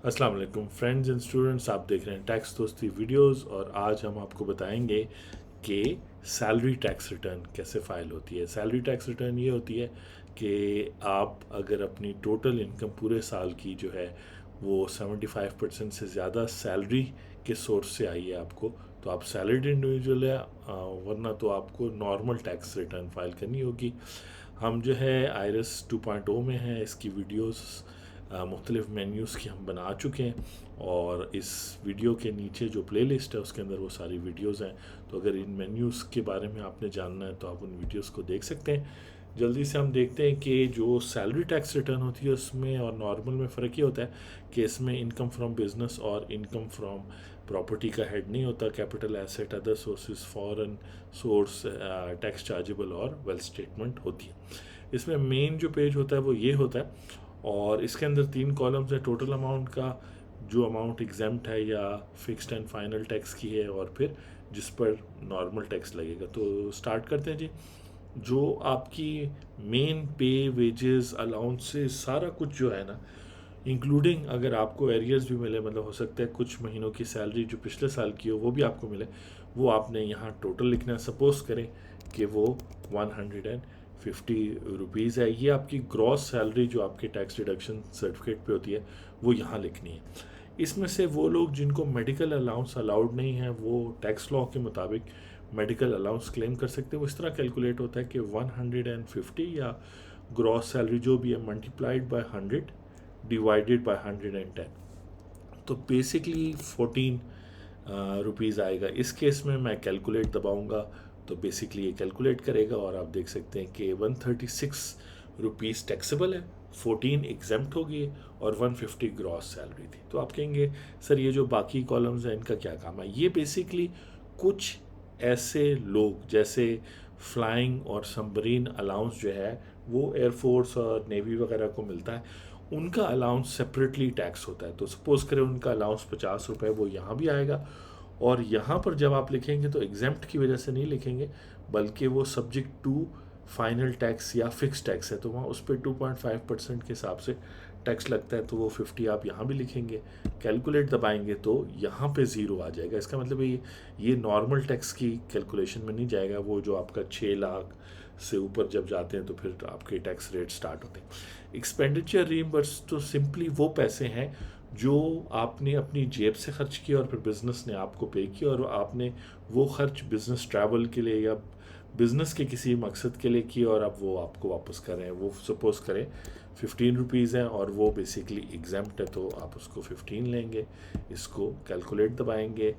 अस्सलाम वालेकुम friends and students, आप देख रहे हैं टैक्स दोस्ती वीडियोस। और आज हम आपको बताएंगे कि सैलरी टैक्स रिटर्न कैसे फाइल होती है। सैलरी टैक्स रिटर्न ये होती है कि आप अगर अपनी टोटल इनकम पूरे साल की जो है वो 75% से ज़्यादा सैलरी के सोर्स से आई है आपको, तो आप सैलरीड इंडिविजुअल है, वरना तो आपको नॉर्मल टैक्स रिटर्न फाइल करनी होगी। हम जो है आयरस 2.0 में हैं, इसकी वीडियोस मुख्तलिफ़ मेन्यूज़ की हम बना चुके हैं और इस वीडियो के नीचे जो प्लेलिस्ट है उसके अंदर वो सारी वीडियोस हैं। तो अगर इन मेन्यूज़ के बारे में आपने जानना है तो आप उन वीडियोस को देख सकते हैं। जल्दी से हम देखते हैं कि जो सैलरी टैक्स रिटर्न होती है उसमें और नॉर्मल में फ़र्क ये होता है कि इसमें इनकम फ्रॉम बिजनेस और इनकम फ्रॉम प्रॉपर्टी का हेड नहीं होता। Capital asset, other sources, foreign source, tax chargeable और वेल्थ स्टेटमेंट होती है। इसमें मेन जो पेज होता है वो ये होता है और इसके अंदर 3 कॉलम्स है। टोटल अमाउंट का जो अमाउंट एग्जाम्प्ट है या फिक्स्ड एंड फाइनल टैक्स की है, और फिर जिस पर नॉर्मल टैक्स लगेगा। तो स्टार्ट करते हैं जी। जो आपकी मेन पे, वेजेस, अलाउंसेस, सारा कुछ जो है ना, इंक्लूडिंग अगर आपको एरियर्स भी मिले, मतलब हो सकता है कुछ महीनों की सैलरी जो पिछले साल की हो वो भी आपको मिले, वो आपने यहाँ टोटल लिखना है। सपोज करें कि वो 150 रुपीज़ है। ये आपकी ग्रॉस सैलरी जो आपके टैक्स डिडक्शन सर्टिफिकेट पे होती है वो यहाँ लिखनी है। इसमें से वो लोग जिनको मेडिकल अलाउंस अलाउड नहीं है वो टैक्स लॉ के मुताबिक मेडिकल अलाउंस क्लेम कर सकते हैं। वो इस तरह कैलकुलेट होता है कि 150 या ग्रॉस सैलरी जो भी है मल्टीप्लाइड बाय 100 डिवाइडेड बाय 110, तो बेसिकली 14 रुपीज़ आएगा। इस केस में मैं कैलकुलेट दबाऊंगा तो बेसिकली ये कैलकुलेट करेगा और आप देख सकते हैं कि 136 रुपीज़ टैक्सेबल है, 14 एग्जाम्प्ट हो गई और 150 ग्रॉस सैलरी थी। तो आप कहेंगे सर ये जो बाकी कॉलम्स हैं इनका क्या काम है? ये बेसिकली कुछ ऐसे लोग जैसे फ्लाइंग और सबमरीन अलाउंस जो है वो एयरफोर्स और नेवी वगैरह को मिलता है, उनका अलाउंस सेपरेटली टैक्स होता है। तो सपोज करें उनका अलाउंस 50 रुपये, वो यहाँ भी आएगा। और यहाँ पर जब आप लिखेंगे तो एग्जाम्प्ट की वजह से नहीं लिखेंगे, बल्कि वो सब्जेक्ट टू फाइनल टैक्स या फिक्स टैक्स है, तो वहाँ उस पर 2.5% के हिसाब से टैक्स लगता है। तो वो 50 आप यहाँ भी लिखेंगे, कैलकुलेट दबाएंगे तो यहाँ पे ज़ीरो आ जाएगा। इसका मतलब ये नॉर्मल टैक्स की कैलकुलेशन में नहीं जाएगा। वो जो आपका 6 लाख से ऊपर जब जाते हैं तो फिर आपके टैक्स रेट स्टार्ट होते हैं। एक्सपेंडिचर रीइंबर्स तो सिंपली वो पैसे हैं जो आपने अपनी जेब से खर्च किया और फिर बिज़नेस ने आपको पे किया, और आपने वो खर्च बिज़नेस ट्रैवल के लिए या बिज़नेस के किसी मकसद के लिए किया और अब वो आपको वापस कर रहे हैं। वो सपोज़ करें 15 रुपीज़ है और वो बेसिकली एग्जाम्प्ट है, तो आप उसको 15 लेंगे, इसको कैलकुलेट दबाएंगे।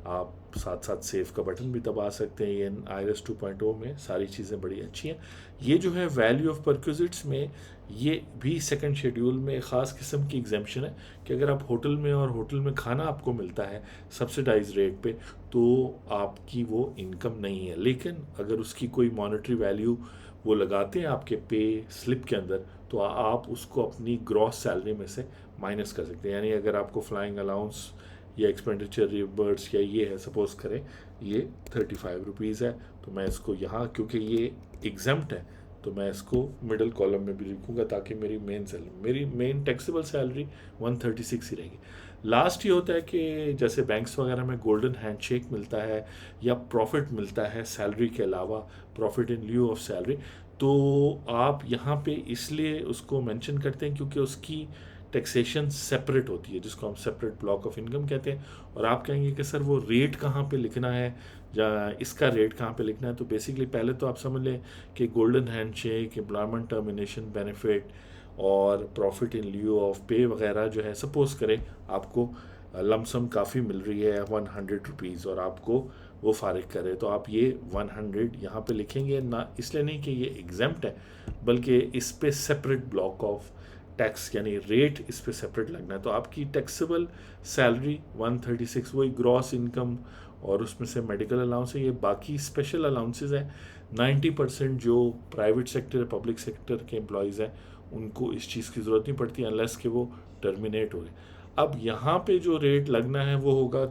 आप साथ साथ सेव का बटन भी दबा सकते हैं। ये आईआरएस 2.0 में सारी चीज़ें बड़ी अच्छी हैं। ये जो है वैल्यू ऑफ परक्विजिट्स में, ये भी सेकंड शेड्यूल में एक ख़ास किस्म की एग्जाम्पशन है कि अगर आप होटल में और होटल में खाना आपको मिलता है सब्सिडाइज रेट पे, तो आपकी वो इनकम नहीं है। लेकिन अगर उसकी कोई मॉनेटरी वैल्यू वो लगाते हैं आपके पे स्लिप के अंदर, तो आप उसको अपनी ग्रॉस सैलरी में से माइनस कर सकते हैं। यानी अगर आपको फ्लाइंग अलाउंस या एक्सपेंडिचर रिबर्स या ये है, सपोज करें ये 35 रुपीज़ है, तो मैं इसको यहाँ क्योंकि ये एग्जाम्प्ट है तो मैं इसको मिडिल कॉलम में भी लिखूंगा ताकि मेरी मेन टैक्सेबल सैलरी 136 ही रहेगी। लास्ट ये होता है कि जैसे बैंक्स वगैरह में गोल्डन हैंडशेक मिलता है या प्रॉफिट मिलता है सैलरी के अलावा, profit in lieu of salary, तो आप यहाँ पे इसलिए उसको मेंशन करते हैं क्योंकि उसकी टैक्सेशन सेपरेट होती है, जिसको हम सेपरेट ब्लॉक ऑफ इनकम कहते हैं। और आप कहेंगे कि सर वो रेट कहाँ पे लिखना है या इसका रेट कहाँ पे लिखना है? तो बेसिकली पहले तो आप समझ लें कि golden handshake, employment termination benefit और प्रॉफिट इन ल्यू ऑफ पे वगैरह जो है, सपोज करें आपको लमसम काफ़ी मिल रही है 100 रुपीज़ और आपको वो फारिग करे, तो आप ये 100 यहाँ पे लिखेंगे ना, इसलिए नहीं कि ये एग्जाम्प्ट है, बल्कि इस पे सेपरेट ब्लॉक ऑफ टैक्स यानी रेट इस पे सेपरेट लगना है। तो आपकी टैक्सेबल सैलरी 136 वही ग्रॉस इनकम और उसमें से मेडिकल अलाउंस है। ये बाकी स्पेशल अलाउंसेज हैं। 90% जो प्राइवेट सेक्टर पब्लिक सेक्टर के एम्प्लॉयज़ हैं उनको इस चीज़ की ज़रूरत नहीं पड़ती अनलेस कि वो टर्मिनेट हो गए। अब यहाँ पे जो रेट लगना है वो होगा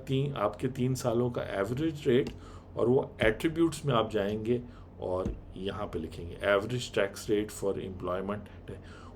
आपके 3 सालों का एवरेज रेट, और वो एट्रीब्यूट्स में आप जाएंगे और यहाँ पे लिखेंगे average tax rate for employment.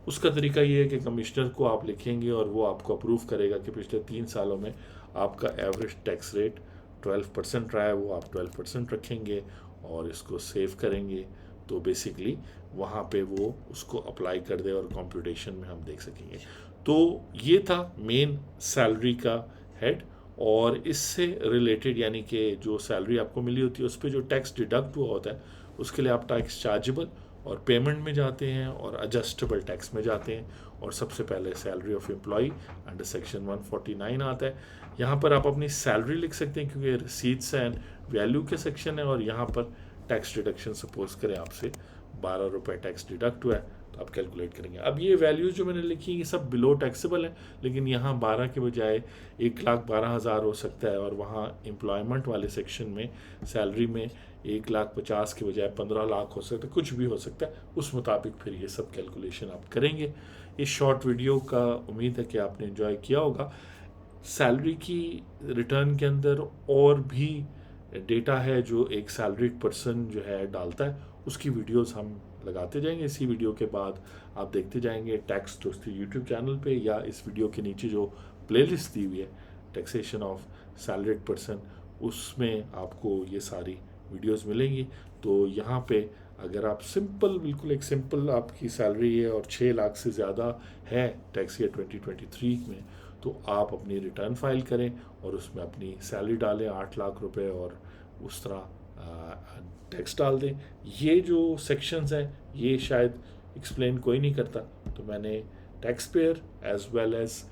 उसका तरीका ये है कि कमिश्नर को आप लिखेंगे और वो आपको अप्रूव करेगा कि पिछले 3 सालों में आपका एवरेज टैक्स रेट 12% रहा है, वो आप 12% रखेंगे और इसको सेव करेंगे, तो बेसिकली वहाँ पे वो उसको अप्लाई कर दे और कंप्यूटेशन में हम देख सकेंगे। तो ये था मेन सैलरी का हेड। और इससे रिलेटेड यानी कि जो सैलरी आपको मिली होती है उस पर जो टैक्स डिडक्ट हुआ होता है उसके लिए आप टैक्स चार्जेबल और पेमेंट में जाते हैं और एडजस्टेबल टैक्स में जाते हैं। और सबसे पहले salary of employ under section 149 आता है। यहाँ पर आप अपनी सैलरी लिख सकते हैं क्योंकि रिसीट्स एंड वैल्यू के सेक्शन है, और यहाँ पर टैक्स डिडक्शन सपोज करें आपसे 12 रुपये टैक्स डिडक्ट हुआ है तो आप कैलकुलेट करेंगे। अब ये वैल्यूज़ जो मैंने लिखी ये सब बिलो टैक्सेबल है, लेकिन यहाँ 12 के बजाय 1,12,000 हो सकता है, और वहाँ एम्प्लॉयमेंट वाले सेक्शन में सैलरी में 1,50,000 के बजाय 15 लाख हो सकता है, कुछ भी हो सकता है। उस मुताबिक फिर ये सब कैलकुलेशन आप करेंगे। इस शॉर्ट वीडियो का उम्मीद है कि आपने एंजॉय किया होगा। सैलरी की रिटर्न के अंदर और भी डेटा है जो एक सैलरीड पर्सन जो है डालता है, उसकी वीडियोस हम लगाते जाएंगे। इसी वीडियो के बाद आप देखते जाएंगे टैक्स दोस्ती यूट्यूब चैनल पे, या इस वीडियो के नीचे जो प्लेलिस्ट दी हुई है टैक्सेशन ऑफ सैलरीड पर्सन, उसमें आपको ये सारी वीडियोस मिलेंगी। तो यहाँ पे अगर आप सिंपल, बिल्कुल एक सिंपल आपकी सैलरी है और 6 लाख से ज़्यादा है टैक्स ईयर 2023 में, तो आप अपनी रिटर्न फाइल करें और उसमें अपनी सैलरी डालें 8 लाख रुपए और उस तरह टैक्स डाल दें। ये जो सेक्शंस हैं ये शायद एक्सप्लेन कोई नहीं करता, तो मैंने tax payer as well as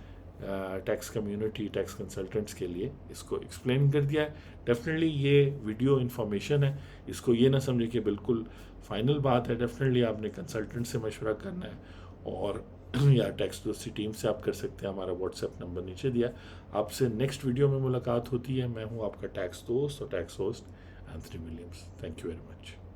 tax community, tax consultants के लिए इसको एक्सप्लेन कर दिया है। डेफिनेटली ये वीडियो इन्फॉर्मेशन है, इसको ये ना समझे कि बिल्कुल फाइनल बात है। डेफिनेटली आपने कंसल्टेंट से मशवरा करना है, और या टैक्स दोस्ती टीम से आप कर सकते हैं। हमारा व्हाट्सएप नंबर नीचे दिया। आपसे नेक्स्ट वीडियो में मुलाकात होती है। मैं हूं आपका टैक्स दोस्त और tax host Anthony Williams. Thank you very much.